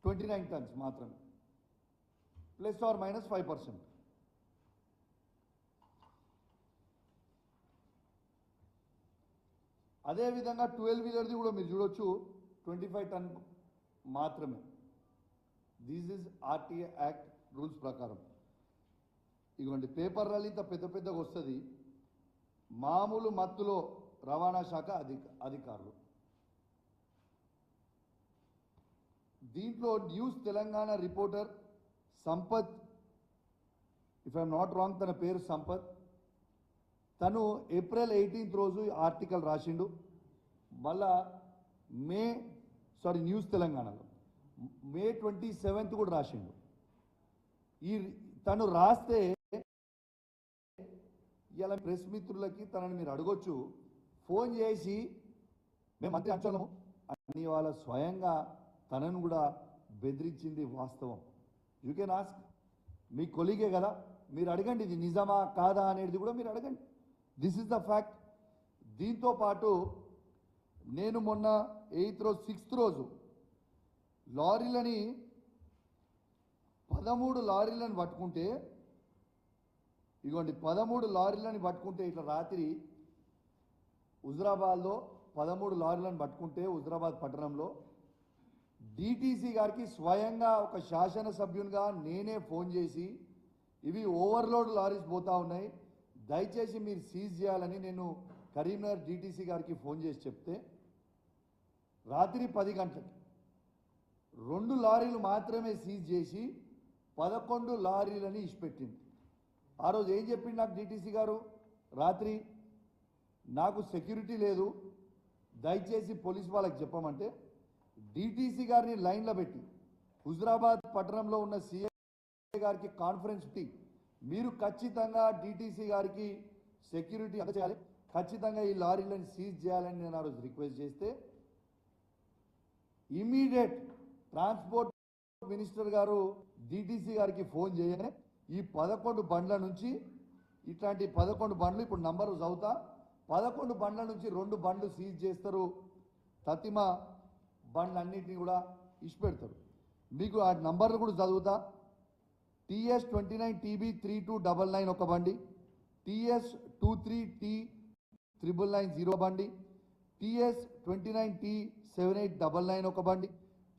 29 tons మాత్రమే, ±5%. అదేవిధంగా 12 వీలర్ది కూడా మీరు చూడొచ్చు 25 టన్ మాత్రమే. This is RTA act rules ప్రకారం. ఇదిగోండి పేపర్ ర్యాలీ ఇంత పెద్ద పెద్దగా వస్తుంది. మామూలు మత్తులో రవాణా శాఖ అధికారులు. దీంట్లో news Telangana reporter Sampath, if I'm not wrong తన పేరు సంపత్, తను ఏప్రిల్ 18 రోజు ఆర్టికల్ రాసిండు. మళ్ళా న్యూస్ తెలంగాణలో మే 27 కూడా రాసిండు. తను రాస్తే ఇలా ప్రెస్ మిత్రులకి తనని మీరు అడగొచ్చు, ఫోన్ చేసి మేము మంత్రి అంచనము అని వాళ్ళ స్వయంగా తనను కూడా బెదిరించింది వాస్తవం. యూ కెన్ ఆస్క్, మీ కొలీగే కదా, మీరు అడగండి ఇది నిజమా కాదా అనేది కూడా మీరు అడగండి. This is the fact. దీంతో పాటు నేను మొన్న 6th రోజు లారీలని 13 లారీలను పట్టుకుంటే, ఇదిగోండి 13 లారీలను పట్టుకుంటే ఇట్లా రాత్రి హుజరాబాద్లో 13 లారీలను పట్టుకుంటే హుజరాబాద్ పట్టణంలో డిటిసి గారికి స్వయంగా ఒక శాసనసభ్యునిగా నేనే ఫోన్ చేసి ఇవి ఓవర్లోడ్ లారీస్ పోతా ఉన్నాయి, దయచేసి మీరు సీజ్ చేయాలని నేను కరీంనగర్ డిటిసి గారికి ఫోన్ చేసి చెప్తే రాత్రి 10 గంటలకి 2 లారీలు మాత్రమే సీజ్ చేసి 11 లారీలని ఇచ్చిపెట్టింది. ఆ రోజు ఏం చెప్పింది నాకు డిటిసి గారు, రాత్రి నాకు సెక్యూరిటీ లేదు, దయచేసి పోలీస్ వాళ్ళకి చెప్పమంటే డిటిసి గారిని లైన్లో పెట్టి హుజరాబాద్ పట్టణంలో ఉన్న సీఐ గారికి కాన్ఫరెన్స్ పెట్టి మీరు ఖచ్చితంగా డిటిసి గారికి సెక్యూరిటీ అందజేయాలి, ఖచ్చితంగా ఈ లారీలను సీజ్ చేయాలని నేను ఆ రోజు రిక్వెస్ట్ చేస్తే ఇమీడియట్ ట్రాన్స్పోర్ట్ మినిస్టర్ గారు డిటిసి గారికి ఫోన్ చేయగానే ఈ 11 బండ్ల నుంచి ఇట్లాంటి 11 బండ్లు ఇప్పుడు నంబరు చదువుతా, 11 బండ్ల నుంచి 2 బండ్లు సీజ్ చేస్తారు, తతిమ బండ్లన్నింటినీ కూడా ఇచ్చిపెడతారు. మీకు ఆ నంబర్లు కూడా చదువుతా. TS29TB3299 ఒక బండి, TS23T9990 బండి, TS29T7899 ఒక బండి,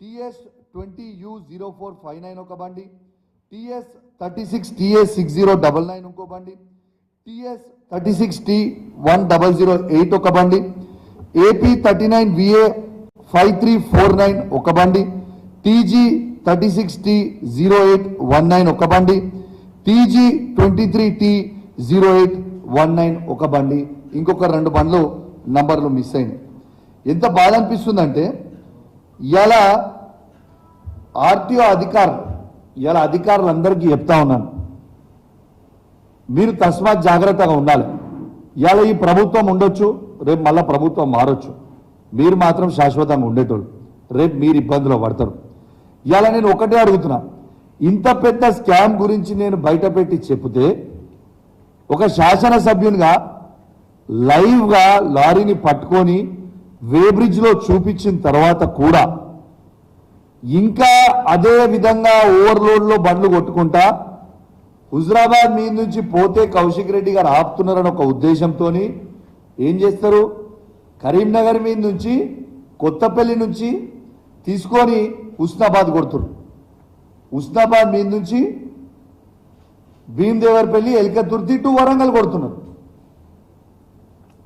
TS20U0459 ఒక బండి, TS36TA6099 ఇంకో బండి, TS36T1008 ఒక బండి, AP39VA5349 ఒక బండి, TG36T0819 ఒక బండి, TG23T0819 ఒక బండి, ఇంకొక 2 బండ్లు నంబర్లు మిస్ అయినాయి. ఎంత బాధ అనిపిస్తుందంటే ఇలా ఆర్టీఓ అధికారులందరికీ చెప్తా ఉన్నాను, మీరు తస్మాత్ జాగ్రత్తగా ఉండాలి. ఇలా ఈ ప్రభుత్వం ఉండొచ్చు, రేపు మళ్ళా ప్రభుత్వం మారొచ్చు, మీరు మాత్రం శాశ్వతంగా ఉండేటోళ్ళు, రేపు మీరు ఇబ్బందులు పడతారు. ఇలా నేను ఒకటే అడుగుతున్నా, ఇంత పెద్ద స్కామ్ గురించి నేను బయటపెట్టి చెప్తే ఒక శాసనసభ్యునిగా లైవ్గా లారీని పట్టుకొని వేబ్రిడ్జ్లో చూపించిన తర్వాత కూడా ఇంకా అదే విధంగా ఓవర్లోడ్లో బండ్లు కొట్టుకుంటా హుజరాబాద్ మీద నుంచి పోతే కౌశిక్ రెడ్డి గారు ఆపుతున్నారని ఒక ఉద్దేశంతో ఏం చేస్తారు, కరీంనగర్ మీద నుంచి కొత్తపల్లి నుంచి తీసుకొని హుస్నాబాద్ కొడుతున్నారు, హుస్నాబాద్ మీద నుంచి భీమదేవరపల్లి ఎల్కతుర్తి టు వరంగల్ కొడుతున్నారు.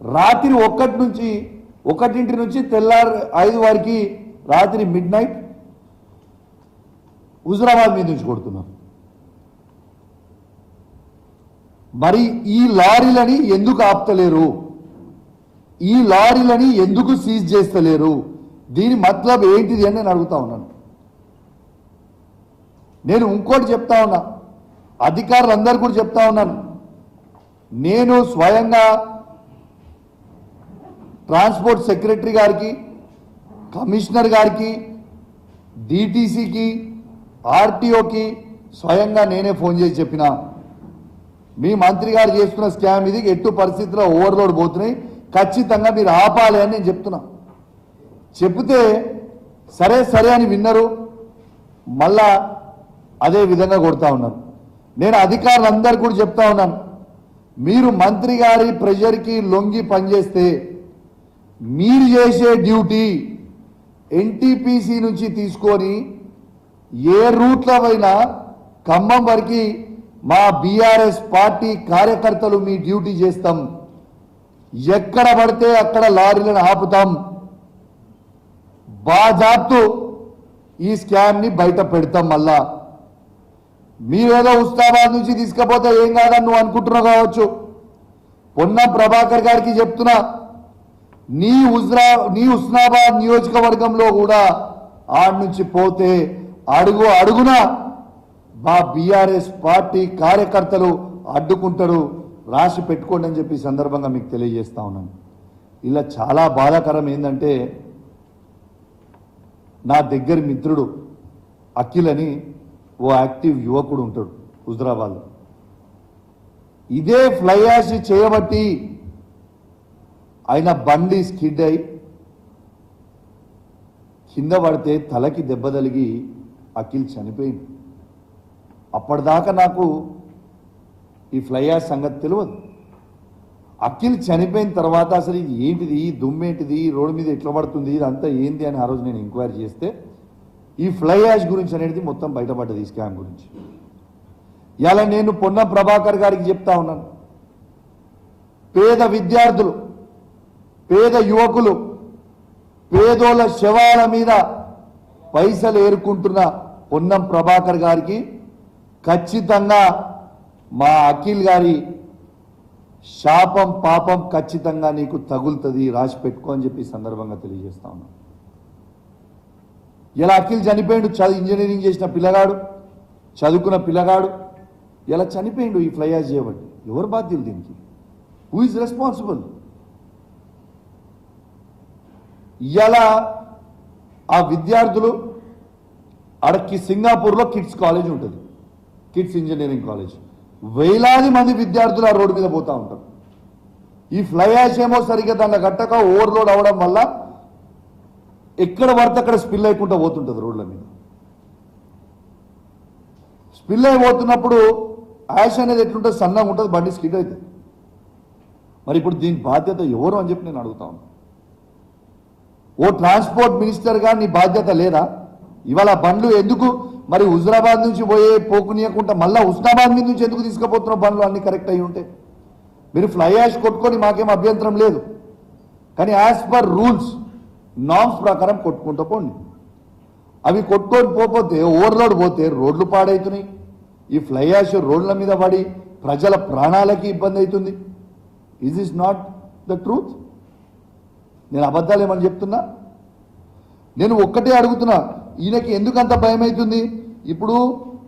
రాత్రి 1 నుంచి తెల్లారు 5 వరకు రాత్రి మిడ్నైట్ హుజరాబాద్ మీద నుంచి కొడుతున్నారు. మరి ఈ లారీలని ఎందుకు ఆపుతలేరు, ఈ లారీలని ఎందుకు సీజ్ చేస్తలేరు, దీని మతలబ్ ఏంటిది అని నేను అడుగుతా ఉన్నాను. నేను ఇంకోటి చెప్తా ఉన్నా, అధికారులందరూ కూడా చెప్తా ఉన్నాను, నేను స్వయంగా ట్రాన్స్పోర్ట్ సెక్రటరీ గారికి, కమిషనర్ గారికి, డిటిసికి, ఆర్టీఓకి స్వయంగా నేనే ఫోన్ చేసి చెప్పిన, మీ మంత్రి గారు చేస్తున్న స్కామ్ ఇది, ఎట్టు పరిస్థితుల్లో ఓవర్లోడ్ పోతున్నాయి, ఖచ్చితంగా మీరు ఆపాలి అని నేను చెప్తున్నా. చెప్తే సరే అని విన్నారు. మళ్ళా అదే విధంగా కొడతా ఉన్నారు. నేను అధికారులందరూ కూడా చెప్తా ఉన్నాను, మీరు మంత్రి గారి ప్రెషర్కి లొంగి పనిచేస్తే మీరు చేసే డ్యూటీ ఎన్టీపీసీ నుంచి తీసుకొని ఏ రూట్లో అయినా ఖమ్మం వరకు మా బీఆర్ఎస్ పార్టీ కార్యకర్తలు మీ డ్యూటీ చేస్తాం. ఎక్కడ పడితే అక్కడ లారీలను ఆపుతాం. బాజాప్తు ఈ స్కామ్ని బయట పెడతాం. మళ్ళా మీరేదో ఉస్తాబాద్ నుంచి తీసుకపోతే ఏం కాదని నువ్వు అనుకుంటున్నావు కావచ్చు. పొన్నం ప్రభాకర్ గారికి చెప్తున్నా, నీ ఉస్నాబాద్ నియోజకవర్గంలో కూడా ఆడ నుంచి పోతే అడుగు అడుగున మా బీఆర్ఎస్ పార్టీ కార్యకర్తలు అడ్డుకుంటారు. రాసి పెట్టుకోండి అని చెప్పి సందర్భంగా మీకు తెలియజేస్తా ఉన్నాను. ఇలా చాలా బాధాకరం ఏంటంటే, నా దగ్గర మిత్రుడు అఖిల్ అని ఓ యాక్టివ్ యువకుడు ఉంటాడు హుజరాబాద్లో. ఇదే ఫ్లై యాష్ చేయబట్టి ఆయన బండి స్కిడ్ అయి కింద పడితే తలకి దెబ్బ తగిలి అఖిల్ చనిపోయింది. అప్పటిదాకా నాకు ఈ ఫ్లై యాష్ సంగతి తెలియదు. అఖిల్ చనిపోయిన తర్వాత అసలు ఇది ఏంటిది, ఈ దుమ్మేంటిది, రోడ్డు మీద ఎట్లా పడుతుంది, ఇదంతా ఏంది అని ఆ రోజు నేను ఎంక్వైరీ చేస్తే ఈ ఫ్లై యాష్ గురించి అనేది మొత్తం బయటపడ్డది, ఈ స్కామ్ గురించి. ఇలా నేను పొన్నం ప్రభాకర్ గారికి చెప్తా ఉన్నాను, పేద విద్యార్థులు, పేద యువకులు, పేదోళ్ళ శవాల మీద పైసలు ఏరుకుంటున్న పొన్నం ప్రభాకర్ గారికి ఖచ్చితంగా మా అఖిల్ గారి శాపం పాపం ఖచ్చితంగా నీకు తగులుతుంది, రాసి పెట్టుకో అని చెప్పి సందర్భంగా తెలియజేస్తా ఉన్నాను. ఇలా అఖిల్ చనిపోయిండు, ఇంజనీరింగ్ చేసిన పిల్లగాడు, చదువుకున్న పిల్లగాడు ఇలా చనిపోయిండు ఈ ఫ్లై యాష్ చేయబట్టి. ఎవరు బాధ్యులు దీనికి? Who is responsible? ఇలా ఆ విద్యార్థులు అడక్కి సింగపూర్లో కిడ్స్ కాలేజ్ ఉంటుంది, కిడ్స్ ఇంజనీరింగ్ కాలేజ్. వేలాది మంది విద్యార్థులు ఆ రోడ్డు మీద పోతూ ఉంటారు. ఈ ఫ్లై యాష్ ఏమో సరిగ్గా దాంట్లో గట్టక ఓవర్లోడ్ అవడం వల్ల ఎక్కడ పడితే అక్కడ స్పిల్ అయిపోతూ పోతుంటుంది రోడ్ల మీద. స్పిల్ అయిపోతున్నప్పుడు యాష్ అనేది ఎట్లుంటుంది, సన్నగా ఉంటుంది, బండి స్కిడ్ అవుతుంది. మరి ఇప్పుడు దీని బాధ్యత ఎవరు అని చెప్పి నేను అడుగుతా ఉన్నాను. ఓ ట్రాన్స్పోర్ట్ మినిస్టర్గా నీ బాధ్యత లేదా? ఇవాళ బండ్లు ఎందుకు మరి హుజరాబాద్ నుంచి పోకునియకుండా మళ్ళీ హుస్నాబాద్ మీద నుంచి ఎందుకు తీసుకుపోతున్న బండ్లు అన్ని కరెక్ట్ అయ్యి ఉంటే? మీరు ఫ్లై యాష్ కొట్టుకొని మాకేం అభ్యంతరం లేదు, కానీ యాజ్ పర్ రూల్స్ నామ్స్ ప్రకారం కొట్టుకుంటూ పోండి. అవి కొట్టుకొని పోతే ఓవర్లోడ్ పోతే రోడ్లు పాడవుతున్నాయి. ఈ ఫ్లై యాష్ రోడ్ల మీద పడి ప్రజల ప్రాణాలకి ఇబ్బంది అవుతుంది. Is is not the truth? నేను అబద్ధాలు ఏమని చెప్తున్నా? నేను ఒక్కటే అడుగుతున్నా, ఈయనకి ఎందుకు అంత భయం అవుతుంది?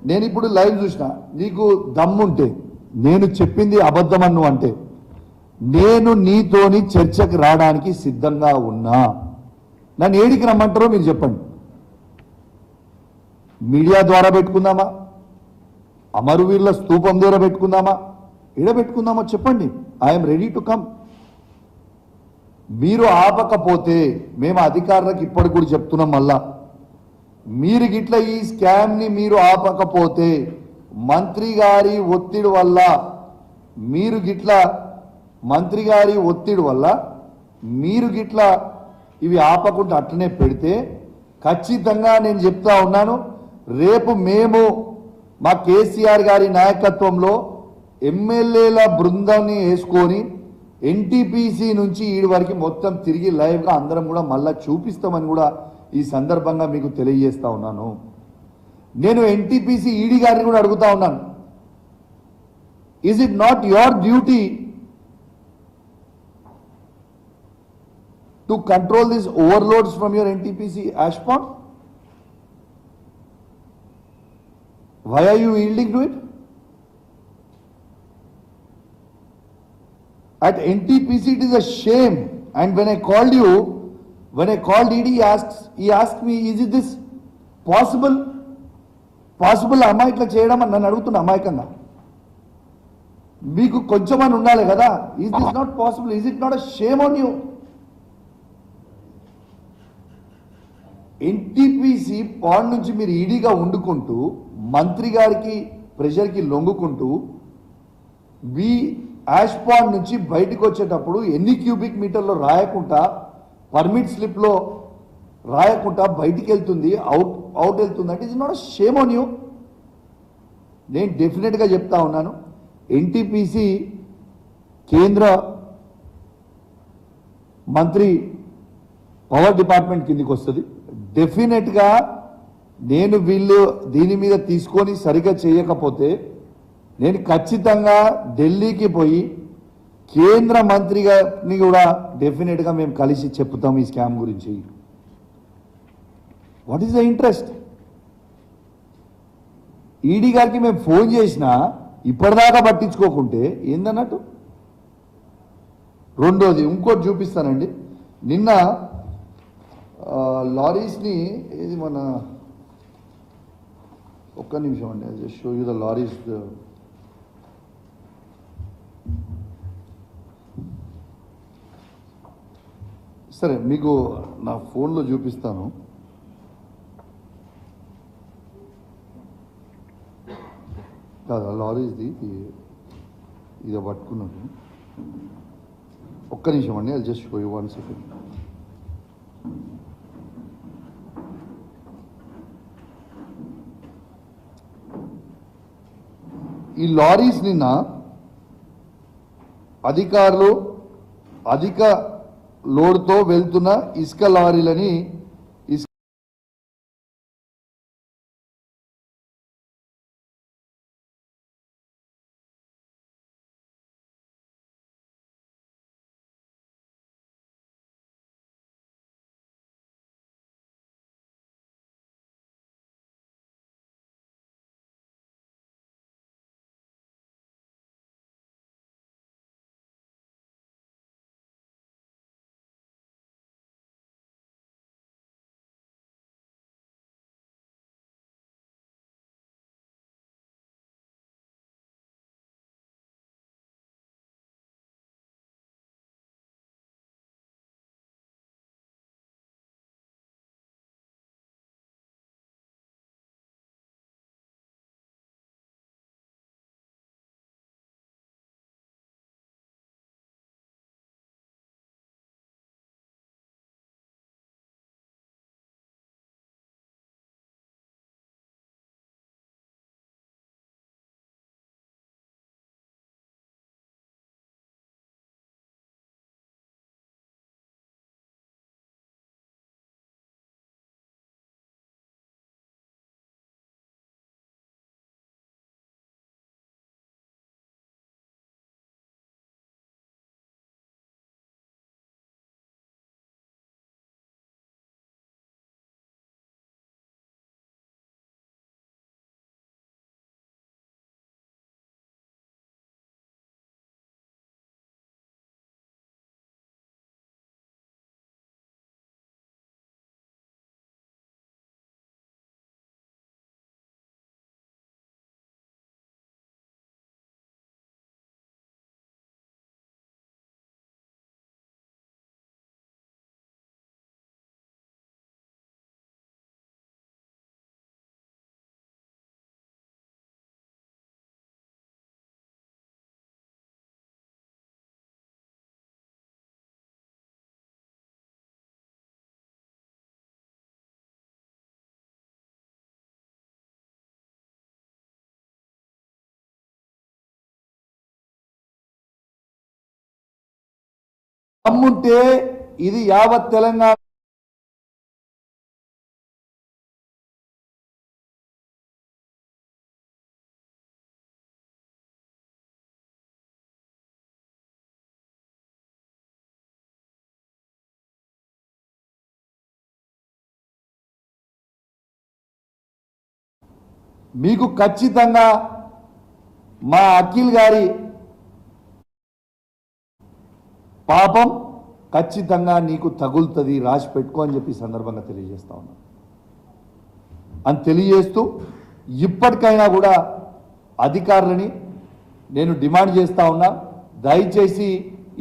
నేను ఇప్పుడు లైవ్ చూసిన, నీకు దమ్ముంటే నేను చెప్పింది అబద్ధమన్ను అంటే నేను నీతోని చర్చకు రావడానికి సిద్ధంగా ఉన్నా. నన్ను ఏడికి రమ్మంటారో మీరు చెప్పండి. మీడియా ద్వారా పెట్టుకుందామా, అమరవీరుల స్తూపం ద్వారా పెట్టుకుందామా, పెట్టుకుందామా చెప్పండి. I'm ready to come. మీరు ఆపకపోతే మేము అధికారులకు ఇప్పటికి కూడా చెప్తున్నాం, మళ్ళా మీరు గిట్ల ఈ స్కామ్ని మీరు ఆపకపోతే మంత్రి గారి ఒత్తిడి వల్ల మీరు గిట్ల ఇవి ఆపకుండా అట్లనే పెడితే ఖచ్చితంగా నేను చెప్తా ఉన్నాను, రేపు మేము మా కేసీఆర్ గారి నాయకత్వంలో ఎమ్మెల్యేల బృందాన్ని వేసుకొని ఎన్టీపీసీ నుంచి ఈడి వరకు మొత్తం తిరిగి లైవ్గా అందరం కూడా మళ్ళా చూపిస్తామని కూడా ఈ సందర్భంగా మీకు తెలియజేస్తా ఉన్నాను. నేను ఎన్టీపీసీ ఈడీ గారిని కూడా అడుగుతా ఉన్నాను, is it not your duty to control this overloads from your NTPC ash pond? Why are you yielding to it? At NTPC it is a shame, and when I called ED, he asked me, is it this possible? అమ్మా ఇట్లా చేయడం అని నన్ను అడుగుతున్నా అమాయకంగా. మీకు కొంచెమని ఉండాలి కదా. Is this not possible? Is it not a shame on you? NTPC pond నుంచి మీరు ఈడీగా వండుకుంటూ మంత్రి గారికి ప్రెషర్కి లొంగుకుంటూ వి యాష్ పాండ్ నుంచి బయటకు వచ్చేటప్పుడు ఎన్ని క్యూబిక్ మీటర్లో రాయకుండా పర్మిట్ స్లిప్లో రాయకుండా బయటికి వెళ్తుంది, అవుట్ వెళ్తుంది అంటే it's not shame on you. నేను డెఫినెట్గా చెప్తా ఉన్నాను, ఎన్టీపీసీ కేంద్ర మంత్రి పవర్ డిపార్ట్మెంట్ కిందికి వస్తుంది. డెఫినెట్గా నేను వీళ్ళు దీని మీద తీసుకొని సరిగా చేయకపోతే నేను ఖచ్చితంగా ఢిల్లీకి పోయి కేంద్ర మంత్రి గారిని కూడా డెఫినెట్గా మేము కలిసి చెప్తాం ఈ స్కామ్ గురించి. What is the interest? ED గారికి మేము ఫోన్ చేసినా ఇప్పటిదాకా పట్టించుకోకుంటే ఏందన్నట్టు. రెండోది ఇంకోటి చూపిస్తానండి. నిన్న లారీస్ని ఇది మన ఒక్క నిమిషం అండి, I just show you the lorries. సరే మీకు నా ఫోన్లో చూపిస్తాను. కాదు లారీస్ది ఇది పట్టుకున్నాను. ఒక్క నిమిషం అండి, I just show you 1 second. ఈ లారీస్ నిన్న అధికారులు అధిక లోడ్తో వెళ్తున్న ఇసుక లారీలని దమ్ముంటే ఇది యావత్ తెలంగాణ మీకు ఖచ్చితంగా మా అఖిల్ గారి పాపం ఖచ్చితంగా నీకు తగులుతుంది, రాసి పెట్టుకో అని చెప్పి సందర్భంగా తెలియజేస్తా ఉన్నా. అని తెలియజేస్తూ ఇప్పటికైనా కూడా అధికారులని నేను డిమాండ్ చేస్తా ఉన్నా, దయచేసి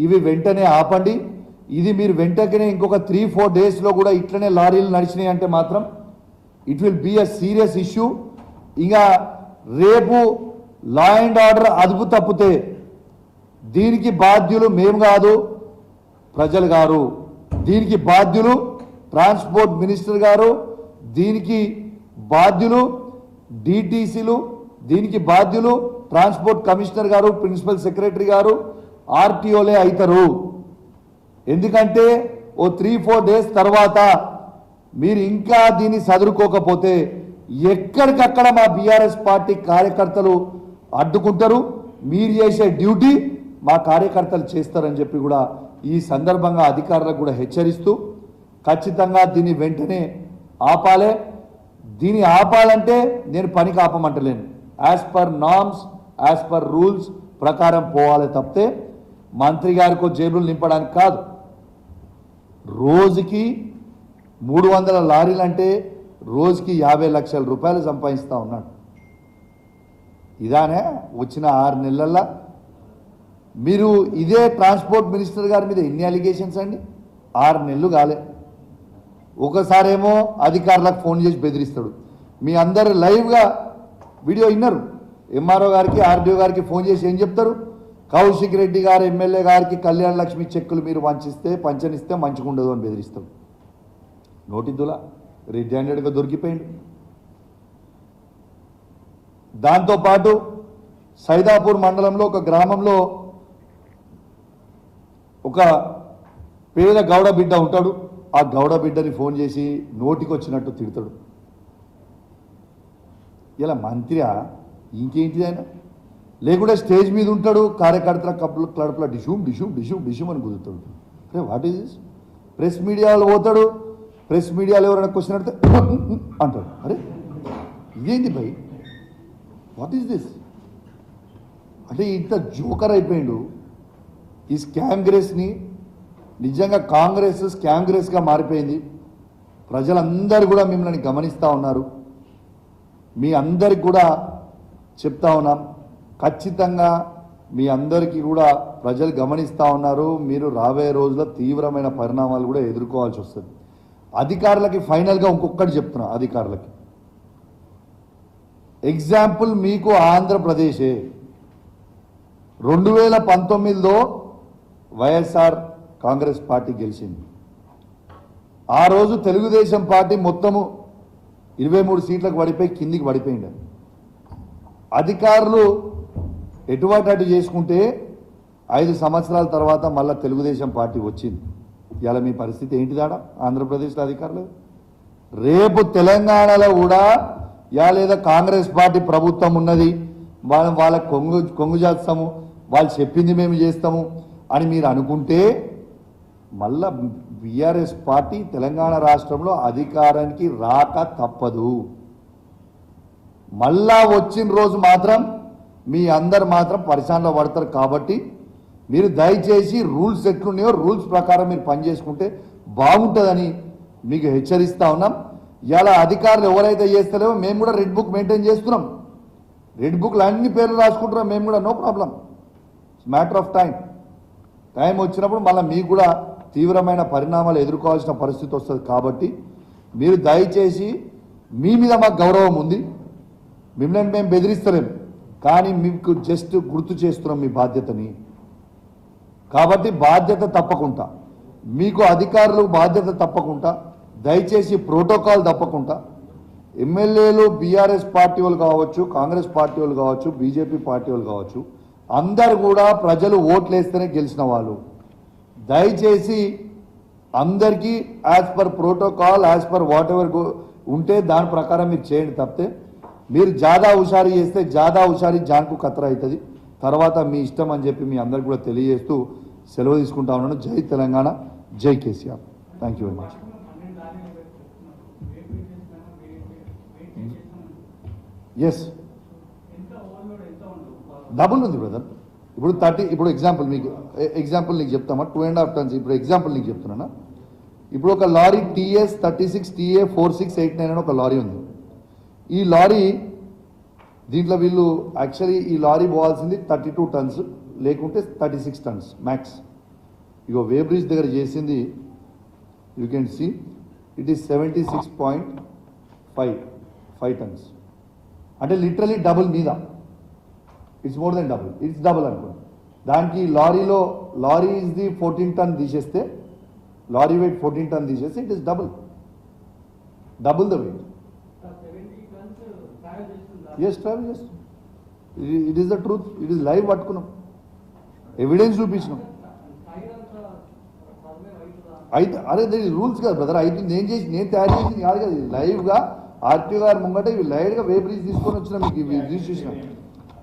ఇవి వెంటనే ఆపండి. ఇది మీరు వెంటనే ఇంకొక 3-4 డేస్లో కూడా ఇట్లనే లారీలు నడిచినాయి అంటే మాత్రం it will be a serious issue. ఇంకా రేపు లా అండ్ ఆర్డర్ అదుపు తప్పితే దీనికి బాధ్యులు మేము కాదు, ప్రజలు గారు. దీనికి బాధ్యులు ట్రాన్స్పోర్ట్ మినిస్టర్ గారు, దీనికి బాధ్యులు డిటిసిలు, దీనికి బాధ్యులు ట్రాన్స్పోర్ట్ కమిషనర్ గారు, ప్రిన్సిపల్ సెక్రటరీ గారు, ఆర్టీఓలే అవుతారు. ఎందుకంటే ఓ 3-4 డేస్ తర్వాత మీరు ఇంకా దీన్ని సదురుకోకపోతే ఎక్కడికక్కడ మా బీఆర్ఎస్ పార్టీ కార్యకర్తలు అడ్డుకుంటారు. మీరు చేసే డ్యూటీ మా కార్యకర్తలు చేస్తారని చెప్పి కూడా ఈ సందర్భంగా అధికారులకు కూడా హెచ్చరిస్తూ ఖచ్చితంగా దీన్ని వెంటనే ఆపాలే. దీన్ని ఆపాలంటే నేను పనికి ఆపమంటలేను. As per norms, as per rules ప్రకారం పోవాలి తప్పితే మంత్రి గారికో జేబులు నింపడానికి కాదు. రోజుకి 300 లారీలు అంటే రోజుకి 50 లక్షల రూపాయలు సంపాదిస్తూ ఉన్నాడు. ఇదానే వచ్చిన 6 నెలల్లో మీరు ఇదే ట్రాన్స్పోర్ట్ మినిస్టర్ గారి మీద ఎన్ని అలిగేషన్స్ అండి? 6 నెలలు కాలే. ఒకసారేమో అధికారులకు ఫోన్ చేసి బెదిరిస్తాడు. మీ అందరు లైవ్గా వీడియో విన్నారు. ఎంఆర్ఓ గారికి, ఆర్డీఓ గారికి ఫోన్ చేసి ఏం చెప్తారు? కౌశిక్ రెడ్డి గారు ఎమ్మెల్యే గారికి కళ్యాణ లక్ష్మి చెక్కులు మీరు పంచనిస్తే మంచిగా ఉండదు అని బెదిరిస్తాడు. నోటిద్దులా రెడ్ హ్యాండెడ్గా దొరికిపోయింది. దాంతోపాటు సైదాపూర్ మండలంలో ఒక గ్రామంలో ఒక పేద గౌడ బిడ్డ ఉంటాడు. ఆ గౌడ బిడ్డని ఫోన్ చేసి నోటికి వచ్చినట్టు తిడతాడు. ఇలా మంత్రియా ఇంకేంటిదైనా? లేకుంటే స్టేజ్ మీద ఉంటాడు, కార్యకర్తల కడుపులో డిషూమ్ డిషూమ్ డిషూమ్ డిషూమ్ అని కుదురుతాడు. అరే వాట్ ఈస్ దిస్? ప్రెస్ మీడియాలో పోతాడు. ప్రెస్ మీడియాలో ఎవరైనా క్వశ్చన్ అడితే అంటాడు. అరే ఇదేంటి భయ్, వాట్ ఈస్ దిస్? అంటే ఇంత జోకర్ అయిపోయిండు. ఈ స్కామ్ గ్రేస్ని నిజంగా కాంగ్రెస్ స్కామ్ గ్రేస్గా మారిపోయింది. ప్రజలందరూ కూడా మిమ్మల్ని గమనిస్తూ ఉన్నారు. మీ అందరికి కూడా చెప్తా ఉన్నాం, ఖచ్చితంగా మీ అందరికీ కూడా ప్రజలు గమనిస్తూ ఉన్నారు. మీరు రాబోయే రోజుల్లో తీవ్రమైన పరిణామాలు కూడా ఎదుర్కోవాల్సి వస్తుంది. అధికారులకి ఫైనల్గా ఇంకొకటి చెప్తున్నా, అధికారులకి ఎగ్జాంపుల్ మీకు ఆంధ్రప్రదేశే 2019లో వైఎస్ఆర్ కాంగ్రెస్ పార్టీ గెలిచింది. ఆ రోజు తెలుగుదేశం పార్టీ మొత్తము 23 సీట్లకు పడిపోయి కిందికి పడిపోయింది. అధికారులు ఎటువంటి అటు చేసుకుంటే 5 సంవత్సరాల తర్వాత మళ్ళీ తెలుగుదేశం పార్టీ వచ్చింది. ఇలా మీ పరిస్థితి ఏంటిదాడా ఆంధ్రప్రదేశ్లో అధికారులు? రేపు తెలంగాణలో కూడా లేదా కాంగ్రెస్ పార్టీ ప్రభుత్వం ఉన్నది, వాళ్ళ కొంగు చేస్తాము, వాళ్ళు చెప్పింది మేము చేస్తాము అని మీరు అనుకుంటే మళ్ళా బీఆర్ఎస్ పార్టీ తెలంగాణ రాష్ట్రంలో అధికారానికి రాక తప్పదు. మళ్ళా వచ్చిన రోజు మాత్రం మీ అందరు మాత్రం పరిశానలో పడతారు. కాబట్టి మీరు దయచేసి రూల్స్ ఎట్లున్నాయో రూల్స్ ప్రకారం మీరు పనిచేసుకుంటే బాగుంటుందని మీకు హెచ్చరిస్తూ ఉన్నాం. ఇలా అధికారులు ఎవరైతే చేస్తలేవో మేము కూడా రెడ్ బుక్ మెయింటైన్ చేస్తున్నాం. రెడ్ బుక్లో అన్ని పేర్లు రాసుకుంటున్నాం మేము కూడా, no problem. It's matter of time వచ్చినప్పుడు మళ్ళీ మీకు కూడా తీవ్రమైన పరిణామాలు ఎదుర్కోవాల్సిన పరిస్థితి వస్తుంది. కాబట్టి మీరు దయచేసి, మీ మీద మాకు గౌరవం ఉంది, మిమ్మల్ని మేము బెదిరిస్తలేం, కానీ మీకు జస్ట్ గుర్తు చేస్తున్నాం మీ బాధ్యతని. కాబట్టి బాధ్యత తప్పకుండా, మీకు అధికారులు బాధ్యత తప్పకుండా, దయచేసి ప్రోటోకాల్ తప్పకుండా ఎమ్మెల్యేలు బీఆర్ఎస్ పార్టీ వాళ్ళు కావచ్చు, కాంగ్రెస్ పార్టీ వాళ్ళు కావచ్చు, బీజేపీ పార్టీ వాళ్ళు కావచ్చు, అందరు కూడా ప్రజలు ఓట్లు వేస్తేనే గెలిచిన వాళ్ళు. దయచేసి అందరికీ as per protocol, as per watt ever ఉంటే దాని ప్రకారం మీరు చేయండి. తప్పితే మీరు జాదా హుషారీ చేస్తే జాదా హుషారీ జాన్కు ఖతరా అవుతుంది. తర్వాత మీ ఇష్టం అని చెప్పి మీ అందరికి కూడా తెలియజేస్తూ సెలవు తీసుకుంటా ఉన్నాను. జై తెలంగాణ, జై KCR. Thank you very much. Yes, double ఉంది బ్రదర్. ఇప్పుడు 30, ఇప్పుడు ఎగ్జాంపుల్ నీకు చెప్తామా, 2.5 టన్స్. ఇప్పుడు ఎగ్జాంపుల్ నీకు చెప్తున్నా. ఇప్పుడు ఒక లారీ TS 36 TA 4689 అని ఒక లారీ ఉంది. ఈ లారీ దీంట్లో వీళ్ళు యాక్చువల్లీ ఈ లారీ పోవాల్సింది 32 టన్స్, లేకుంటే 36 టన్స్ మ్యాక్స్. ఇగో వే బ్రిడ్జ్ దగ్గర చేసింది you can see it is 76.5 tons అంటే లిటరలీ డబుల్ మీద it's more than double it's double అనుకోండి దానికి లారీ ఈజ్ ది 14 టన్ తీసేస్తే లారీ వెయిట్ 14 టన్ తీసేస్తే it is double the weight as travel చేస్తాం it is the truth it is live పట్టుకున్నాం evidence చూపించినాం అయితే అరే రూల్స్ కదా బ్రదర్ అవుతుంది నేను తయారు చేసింది కాదు కదా లైవ్గా ఆర్టీఓ గారు ముంగట ఇవి లైవ్గా వే బ్రిడ్జ్ తీసుకొని వచ్చినా మీకు ఇవి రిజిస్ట్రేషన్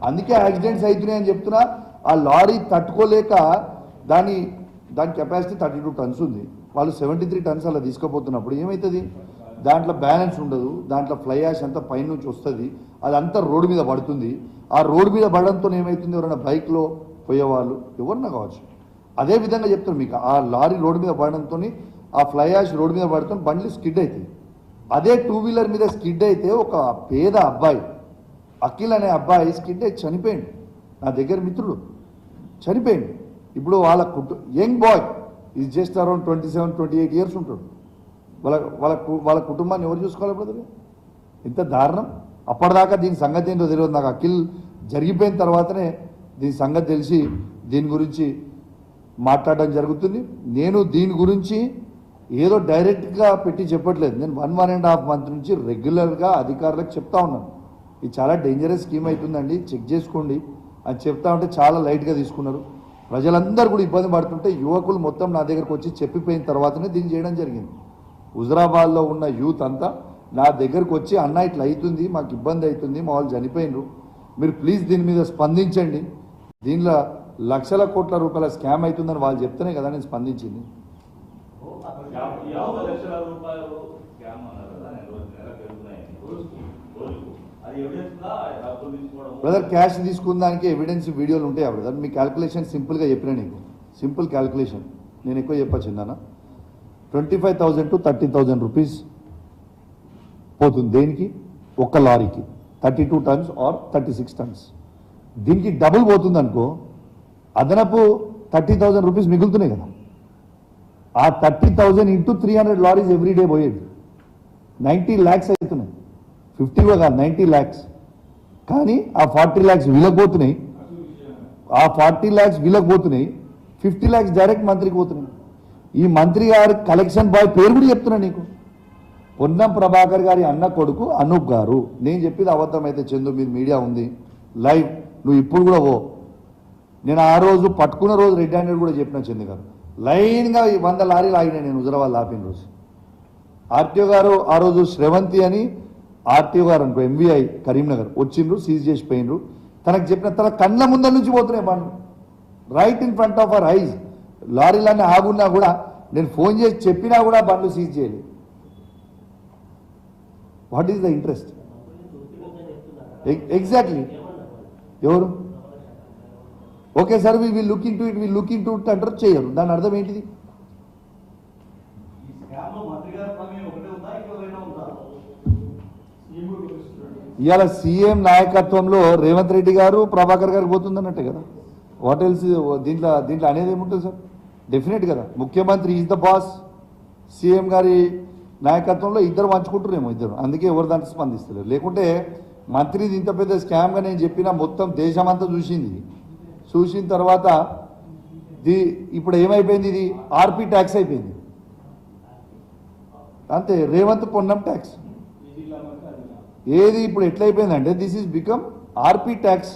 అందుకే యాక్సిడెంట్స్ అవుతున్నాయని చెప్తున్నా ఆ లారీ తట్టుకోలేక దాని కెపాసిటీ 32 టన్స్ ఉంది వాళ్ళు 73 టన్స్ అలా తీసుకుపోతున్నప్పుడు ఏమవుతుంది దాంట్లో బ్యాలెన్స్ ఉండదు దాంట్లో ఫ్లై యాష్ అంతా పైనుంచి వస్తుంది అదంతా రోడ్డు మీద పడుతుంది ఆ రోడ్డు మీద పడడంతో ఏమవుతుంది ఎవరైనా బైక్లో పోయేవాళ్ళు ఎవరన్నా కావచ్చు అదే విధంగా చెప్తాను మీకు ఆ లారీ రోడ్డు మీద పడడంతో ఆ ఫ్లై యాష్ రోడ్డు మీద పడటం బండ్లు స్కిడ్ అవుతాయి అదే 2 వీలర్ మీద స్కిడ్ అయితే ఒక పేద అబ్బాయి అఖిల్ అనే అబ్బాయి స్కిడ్ అయి చనిపోయింది నా దగ్గర మిత్రుడు చనిపోయింది ఇప్పుడు young boy is just around 27-28 years ఉంటాడు వాళ్ళ కుటుంబాన్ని ఎవరు చూసుకోవాలి బ్రదర్ ఇంత దారుణం అప్పటిదాకా దీని సంగతి ఏంటో తెలియదు నాకు అఖిల్ జరిగిపోయిన తర్వాతనే దీని సంగతి తెలిసి దీని గురించి మాట్లాడడం జరుగుతుంది నేను దీని గురించి ఏదో డైరెక్ట్గా పెట్టి చెప్పట్లేదు నేను 1.5 month నుంచి రెగ్యులర్గా అధికారులకు చెప్తా ఉన్నాను ఇది చాలా డేంజరస్ స్కీమ్ అవుతుందండి చెక్ చేసుకోండి అని చెప్తా ఉంటే చాలా లైట్గా తీసుకున్నారు ప్రజలందరూ కూడా ఇబ్బంది పడుతుంటే యువకులు మొత్తం నా దగ్గరకు వచ్చి చెప్పిపోయిన తర్వాతనే దీన్ని చేయడం జరిగింది హుజరాబాద్లో ఉన్న యూత్ అంతా నా దగ్గరకు వచ్చి అన్న ఇట్లా అవుతుంది మాకు ఇబ్బంది అవుతుంది మా వాళ్ళు చనిపోయినరు మీరు ప్లీజ్ దీని మీద స్పందించండి దీనిలో లక్షల కోట్ల రూపాయల స్కామ్ అవుతుందని వాళ్ళు చెప్తేనే కదా నేను స్పందించింది బ్రదర్ క్యాష్ తీసుకున్న దానికి ఎవిడెన్స్ వీడియోలు ఉంటాయి బ్రదర్ మీ క్యాల్కులేషన్ సింపుల్గా చెప్పినా నీకు సింపుల్ క్యాల్కులేషన్ నేను ఎక్కువ చెప్పచ్చిందానా 25,000 to 30,000 రూపీస్ పోతుంది దేనికి ఒక్క లారీకి 32 టన్స్ ఆర్ 36 టన్స్ దీనికి డబుల్ పోతుంది అనుకో అదనపు 30,000 రూపీస్ మిగులుతున్నాయి కదా ఆ 30,000 ఇంటూ 300 లారీస్ ఎవ్రీడే పోయేది 90 lakhs అవుతున్నాయి 50 కూడా కాదు 90 lakhs కానీ ఆ 40 lakhs వీళ్ళకపోతున్నాయి ఆ 40 lakhs వీళ్ళకపోతున్నాయి 50 lakhs డైరెక్ట్ మంత్రికి పోతున్నాయి ఈ మంత్రి గారి కలెక్షన్ బాయ్ పేరు కూడా చెప్తున్నా నీకు పొన్నం ప్రభాకర్ గారి అన్న కొడుకు అనూప్ గారు నేను చెప్పేది అబద్ధం అయితే చందు మీరు మీడియా ఉంది లైవ్ నువ్వు ఇప్పుడు కూడా నేను ఆ రోజు పట్టుకున్న రోజు రెడ్ హ్యాండెడ్ కూడా చెప్పిన చందు గారు లైన్గా 100 లారీలు ఆగినాయి నేను హుజరాబాద్ ఆపిన రోజు ఆర్టీఓ గారు ఆ రోజు శ్రవంతి అని ఆర్టీఓ గారు అనుకో ఎంవీఐ కరీంనగర్ వచ్చిండ్రు సీజ్ చేసి పోయినరు తనకు చెప్పిన తన కళ్ళ ముందర నుంచి పోతున్నాయి బండ్లు right in front of our eyes లారీలన్నీ ఆగున్నా కూడా నేను ఫోన్ చేసి చెప్పినా కూడా బండ్లు సీజ్ చేయలేదు what is the interest exactly ఎవరు okay sir will look into it అంటారు చేయరు దాని అర్థం ఏంటిది ఇవాళ సీఎం నాయకత్వంలో రేవంత్ రెడ్డి గారు ప్రభాకర్ గారికి పోతుందన్నట్టే కదా వాట్ ఎల్స్ దీంట్లో అనేది ఏముంటుంది సార్ డెఫినెట్ కదా ముఖ్యమంత్రి ఈజ్ ద బాస్ సీఎం గారి నాయకత్వంలో ఇద్దరు పంచుకుంటున్నారేమో ఇద్దరు అందుకే ఎవరు దాంట్లో స్పందిస్తలేరు లేకుంటే మంత్రిది ఇంత పెద్ద స్కామ్గా నేను చెప్పినా మొత్తం దేశమంతా చూసిన తర్వాత ఇప్పుడు ఏమైపోయింది ఇది ఆర్పీ ట్యాక్స్ అయిపోయింది అంతే రేవంత్ పొన్నం ట్యాక్స్ ఏది ఇప్పుడు ఎట్లయిపోయిందంటే this is become RP tax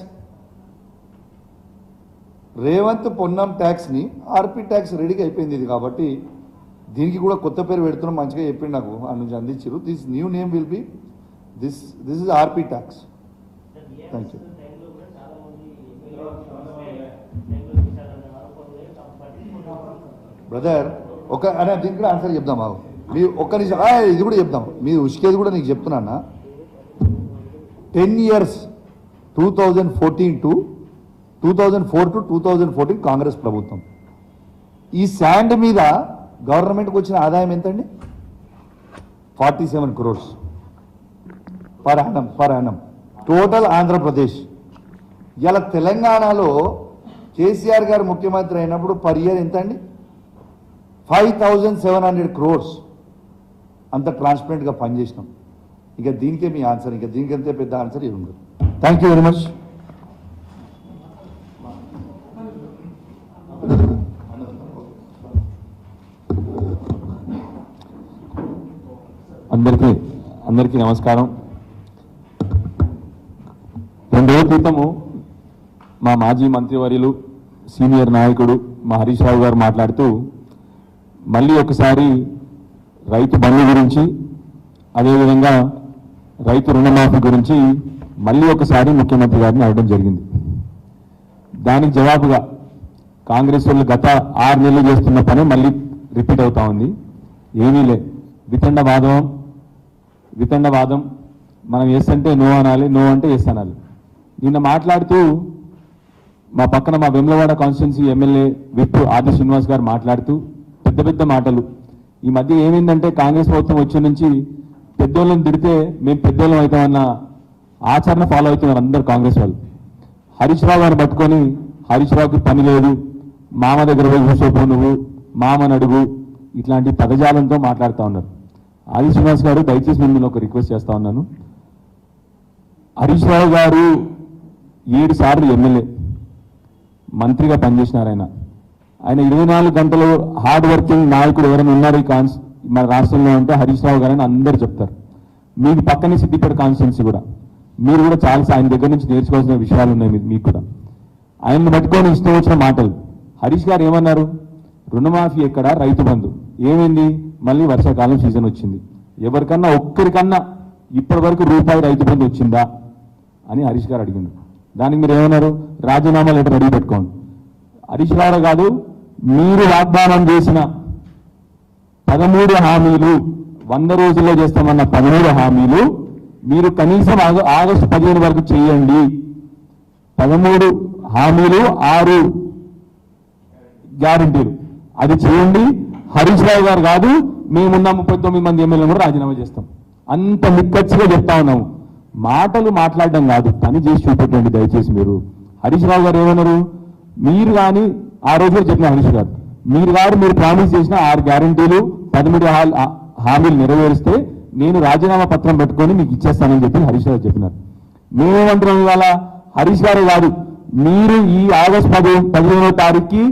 Revanth Ponnam ట్యాక్స్ని ఆర్పీ ట్యాక్స్ రెడీగా అయిపోయింది ఇది కాబట్టి దీనికి కూడా కొత్త పేరు పెడుతున్నాం మంచిగా చెప్పింది నాకు ఆ నుంచి అందించారు this new name will be this is RP tax thank you brother దీనికి కూడా ఆన్సర్ చెప్దాం బాబు మీ ఒక్క నిమిషం ఇది కూడా చెప్దాం మీరు ఉష్కేది కూడా నీకు చెప్తున్నా 10 years 2004 to 2014 కాంగ్రెస్ ప్రభుత్వం ఈ శాండ్ మీద గవర్నమెంట్కి వచ్చిన ఆదాయం ఎంతండి 47 crores per annum total Andhra Pradesh ఇలా తెలంగాణలో కేసీఆర్ గారు ముఖ్యమంత్రి అయినప్పుడు పర్ ఇయర్ ఎంత అండి 5,700 crores అంత ట్రాన్స్పరెంట్గా పనిచేసినాం. ఇక దీనికే మీ ఆన్సర్, ఇంకా దీనికంతే పెద్ద ఆన్సర్ ఇది ఉండదు. Thank you very much. అందరికీ నమస్కారం. 2 రోజుల క్రితము మా మాజీ మంత్రివర్యులు సీనియర్ నాయకుడు మా హరీష్ రావు గారు మాట్లాడుతూ మళ్ళీ ఒకసారి రైతు బంధు గురించి, అదేవిధంగా రైతు రుణమాఫీ గురించి మళ్ళీ ఒకసారి ముఖ్యమంత్రి గారిని అడగడం జరిగింది. దానికి జవాబుగా కాంగ్రెస్ వాళ్ళు గత 6 నెలలు చేస్తున్న పని మళ్ళీ రిపీట్ అవుతా ఉంది. ఏమీ లే, వితండవాదం మనం ఎస్ అంటే నో అనాలి, నో అంటే ఎస్ అనాలి. నిన్న మాట్లాడుతూ మా పక్కన మా వెమ్లవాడ కాన్స్టిట్యున్సీ ఎమ్మెల్యే విప్ ఆది శ్రీనివాస్ గారు మాట్లాడుతూ పెద్ద పెద్ద మాటలు. ఈ మధ్య ఏమైందంటే కాంగ్రెస్ ప్రభుత్వం వచ్చే నుంచి పెద్దోళ్ళని తిడితే మేము పెద్దోళ్ళం అవుతామన్న ఆచరణ ఫాలో అవుతున్నారు అందరు కాంగ్రెస్ వాళ్ళు. హరీష్ రావు గారిని పట్టుకొని హరీష్ రావుకి పని లేదు, మామ దగ్గర పోయి కూర్చోపో, నువ్వు మామని అడుగు, ఇట్లాంటి పదజాలంతో మాట్లాడుతూ ఉన్నారు. ఆది శ్రీనివాస్ గారు, దయచేసి మిమ్మల్ని ఒక రిక్వెస్ట్ చేస్తా ఉన్నాను. హరీష్ రావు గారు 7 సార్లు ఎమ్మెల్యే మంత్రిగా పనిచేసినారు. ఆయన 24 గంటలు హార్డ్ వర్కింగ్ నాయకుడు ఎవరైనా ఉన్నారు ఈ మన రాష్ట్రంలో అంటే హరీష్ రావు గారు అని అందరూ చెప్తారు. మీకు పక్కనే సిద్దిపేట కాన్స్టిట్యున్సీ కూడా, మీరు కూడా చాలా ఆయన దగ్గర నుంచి నేర్చుకోవాల్సిన విషయాలు ఉన్నాయి మీకు కూడా. ఆయన్ని పట్టుకొని ఇష్టం వచ్చిన మాటలు. హరీష్ గారు ఏమన్నారు? రుణమాఫీ ఎక్కడ, రైతు బంధు ఏమైంది? మళ్ళీ వర్షాకాలం సీజన్ వచ్చింది, ఎవరికన్నా ఒక్కరికన్నా ఇప్పటి వరకు రూపాయి రైతు బంధు వచ్చిందా అని హరీష్ గారు అడిగింది. దానికి మీరు ఏమన్నారు? రాజీనామా లెటర్ అడిగి పెట్టుకోండి. హరీష్ రావు గారు, మీరు వాగ్దానం చేసిన 13 హామీలు, 100 రోజుల్లో చేస్తామన్న 13 హామీలు మీరు కనీసం ఆగస్టు 15 వరకు చేయండి. 13 హామీలు, 6 గ్యారంటీలు, అది చేయండి. హరీష్ రావు గారు కాదు, మేమున్న 39 మంది ఎమ్మెల్యేలు కూడా రాజీనామా చేస్తాం. అంత నిక్కచ్చిగా చెప్తా ఉన్నాము. మాటలు మాట్లాడడం కాదు, పని చేసి చూపెట్టండి దయచేసి. మీరు హరీష్ రావు గారు ఏమన్నారు? మీరు కానీ ఆ రోజులో చెప్పిన హరీష్ గారు, మీరు ప్రామిస్ చేసిన 6 గ్యారంటీలు, 13 హామీలు నెరవేరిస్తే నేను రాజీనామా పత్రం పెట్టుకొని మీకు ఇచ్చేస్తానని చెప్పి హరీష్ గారు చెప్పినారు. మేమేమంటున్నాం ఇవాళ? హరీష్ గారు కాదు, మీరు ఈ ఆగస్టు 15వ తారీఖుకి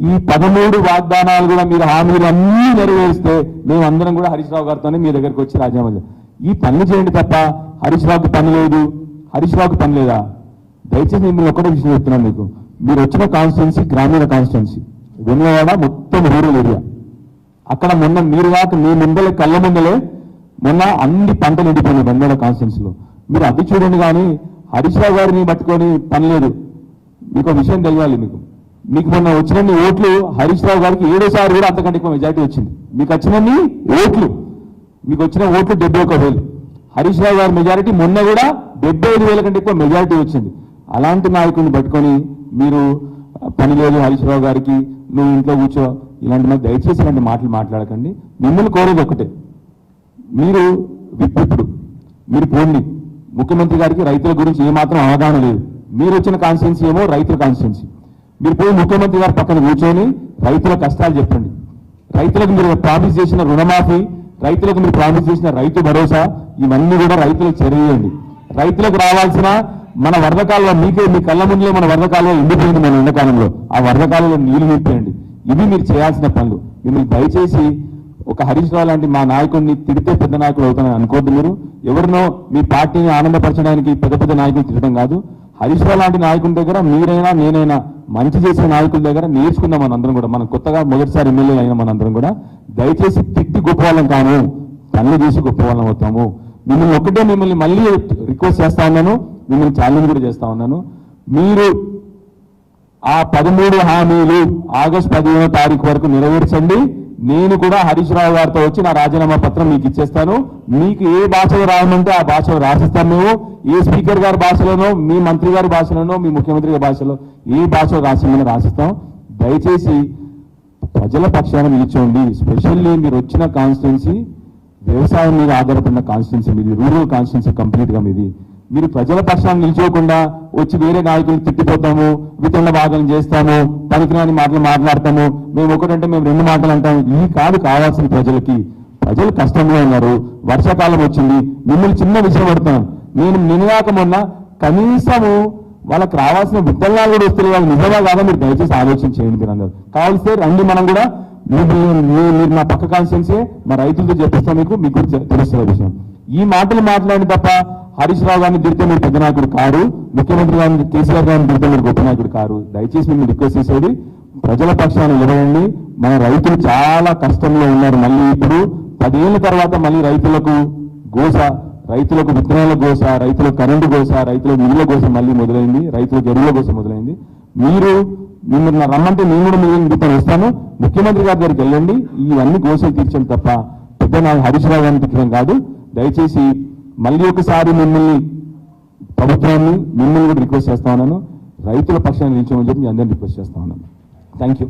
ఈ 13 వాగ్దానాలు కూడా, మీరు హామీలు అన్నీ నెరవేరిస్తే మేమందరం కూడా హరీష్ రావు గారితోనే మీ దగ్గరికి వచ్చి రాజీనామా చేయాలి. ఈ పనులు చేయండి తప్ప హరీష్ రావుకి పని లేదు, హరీష్ రావుకి పని లేదా? దయచేసి మిమ్మల్ని ఒక్కటే విషయం చెప్తున్నాను మీకు. మీరు వచ్చిన కాన్స్టిట్యున్సీ గ్రామీణ కాన్స్టిట్యున్సీ, వెనుగవాడ మొత్తం రూరల్ ఏరియా. అక్కడ మొన్న మీరు కాక మీ ముందలే కళ్ళ ముందలే మొన్న అన్ని పంటలు ఎండిపోయినాయి వెనుగవాడ కాన్స్టిట్యున్సీలో. మీరు అది చూడండి. కానీ హరీష్ రావు గారిని పట్టుకొని పని లేదు. మీకు విషయం తెలియాలి. మీకు మొన్న వచ్చినన్ని ఓట్లు హరీష్ రావు గారికి 7సారి కూడా అంతకంటే ఎక్కువ మెజార్టీ వచ్చింది. మీకు వచ్చినన్ని ఓట్లు, మీకు వచ్చిన ఓట్లు 71,000. హరీష్ రావు గారి మెజారిటీ మొన్న కూడా 75,000 కంటే ఎక్కువ మెజారిటీ వచ్చింది. అలాంటి నాయకుడిని పట్టుకొని మీరు పని లేదు హరీష్ రావు గారికి, నువ్వు ఇంట్లో కూర్చో, ఇలాంటి మాకు దయచేసి ఇలాంటి మాటలు మాట్లాడకండి. మిమ్మల్ని కోరేది ఒకటే, మీరు ఇప్పుడు మీరు పోండి. ముఖ్యమంత్రి గారికి రైతుల గురించి ఏమాత్రం అవగాహన లేదు. మీరు వచ్చిన కాన్స్టిట్యున్సీ ఏమో రైతుల కాన్స్టిట్యున్సీ. మీరు పోయి ముఖ్యమంత్రి గారి పక్కన కూర్చొని రైతుల కష్టాలు చెప్పండి. రైతులకు మీరు ప్రామిస్ చేసిన రుణమాఫీ, రైతులకు మీరు ప్రామిస్ చేసిన రైతు భరోసా, ఇవన్నీ కూడా రైతులకు చేరేయండి. రైతులకు రావాల్సిన మన వరదకాలంలో, మీ కళ్ళ ముందులో మన వరదకాలంలో ఎండిపోయింది. మన ఎండాకాలంలో ఆ వరదకాలంలో నీళ్లు నింపేయండి. ఇవి మీరు చేయాల్సిన పనులు. మిమ్మల్ని దయచేసి ఒక హరీష్ రావు లాంటి మా నాయకుడిని తిడితే పెద్ద నాయకుడు అవుతానని అనుకోవద్దు. మీరు ఎవరినో మీ పార్టీని ఆనందపరచడానికి పెద్ద పెద్ద నాయకులు తిట్టడం కాదు. హరీష్ రావు లాంటి నాయకుల దగ్గర మీరైనా నేనైనా మంచి చేసే నాయకుల దగ్గర నేర్చుకుందాం మనందరం కూడా. మనం కొత్తగా మొదటిసారి ఎమ్మెల్యే అయిన మనందరం కూడా దయచేసి తిట్టి గొప్ప వాళ్ళం కాము, పనులు చేసి గొప్ప వాళ్ళం అవుతాము. మిమ్మల్ని మళ్ళీ రిక్వెస్ట్ చేస్తా ఉన్నాను, మిమ్మల్ని ఛాలెంజ్ కూడా చేస్తా ఉన్నాను. మీరు ఆ 13 హామీలు ఆగస్టు 15వ తారీఖు వరకు నెరవేర్చండి. నేను కూడా హరీష్ రావు గారితో వచ్చి నా రాజీనామా పత్రం మీకు ఇచ్చేస్తాను. మీకు ఏ భాషలో రాయమంటే ఆ భాషలో రాసిస్తాం. మేము ఏ స్పీకర్ గారి భాషలోనో, మీ మంత్రి గారి భాషలోనో, మీ ముఖ్యమంత్రి గారి భాషలో ఏ భాషలో రాసిమని రాసిస్తాం. దయచేసి ప్రజల పక్షాన నిల్చోండి. స్పెషల్లీ మీరు వచ్చిన కాన్స్టిట్యున్సీ వ్యవసాయం మీద ఆధారపడిన కాన్స్టిట్యున్సీ మీది, రూరల్ కాన్స్టిట్యున్సీ కంప్లీట్ గా మీది. మీరు ప్రజల పక్షాన్ని నిల్చోకుండా వచ్చి వేరే నాయకులు తిట్టిపోతాము, వితండ వాదనలు చేస్తాము, పనికిరాని మాటలు మాట్లాడతాము, మేము ఒకటంటే మేము రెండు మాటలు అంటాము. ఇది కాదు కావాల్సిన ప్రజలకి. ప్రజలు కష్టంలో ఉన్నారు, వర్షాకాలం వచ్చింది, మిమ్మల్ని చిన్న విషయం పడుతున్నాను. నేను నిన్నగాక మొన్న కనీసము వాళ్ళకి రావాల్సిన విత్తనాలు కూడా వస్తున్నాయి, వాళ్ళు నిజంగా కాదా మీరు దయచేసి ఆలోచన చేయండి. మీరు అందరూ కావాల్స్తే రండి, మనం కూడా మీరు నా పక్క కాన్స్టిట్యున్సీ మా రైతులతో చెప్పిస్తాం, మీకు కూడా తెలుస్తున్న విషయం. ఈ మాటలు మాట్లాడిన తప్ప హరీష్ రావు గారిని తిరిగితే మీరు పెద్ద నాయకుడు కారు, ముఖ్యమంత్రి గారిని కేసీఆర్ గారిని తిరిగితే మీరు గొప్ప నాయకుడు కారు. దయచేసి మేము రిక్వెస్ట్ చేసేది ప్రజల పక్షాన్ని నిలబడండి. మన రైతులు చాలా కష్టంలో ఉన్నారు. మళ్ళీ ఇప్పుడు 10 ఏళ్ల తర్వాత మళ్ళీ రైతులకు గోస, రైతులకు విత్తనాల గోస, రైతులకు కరెంటు గోస, రైతులకు నీళ్ళ కోసం మళ్ళీ మొదలైంది, రైతులకు ఎరువుల కోసం మొదలైంది. మిమ్మల్ని రమ్మంటే నేను కూడా మీతో వస్తాను. ముఖ్యమంత్రి గారి దగ్గరికి వెళ్ళండి, ఇవన్నీ గోసలు తీర్చండి తప్ప పెద్ద నా హరీష్ రావు గారిని తిట్టడం కాదు. దయచేసి మళ్ళీ ఒకసారి ప్రభుత్వాన్ని మిమ్మల్ని కూడా రిక్వెస్ట్ చేస్తా ఉన్నాను, రైతుల పక్షాన్ని నిలిచమని చెప్పి మీ అందరినీ రిక్వెస్ట్ చేస్తా ఉన్నాను. Thank you.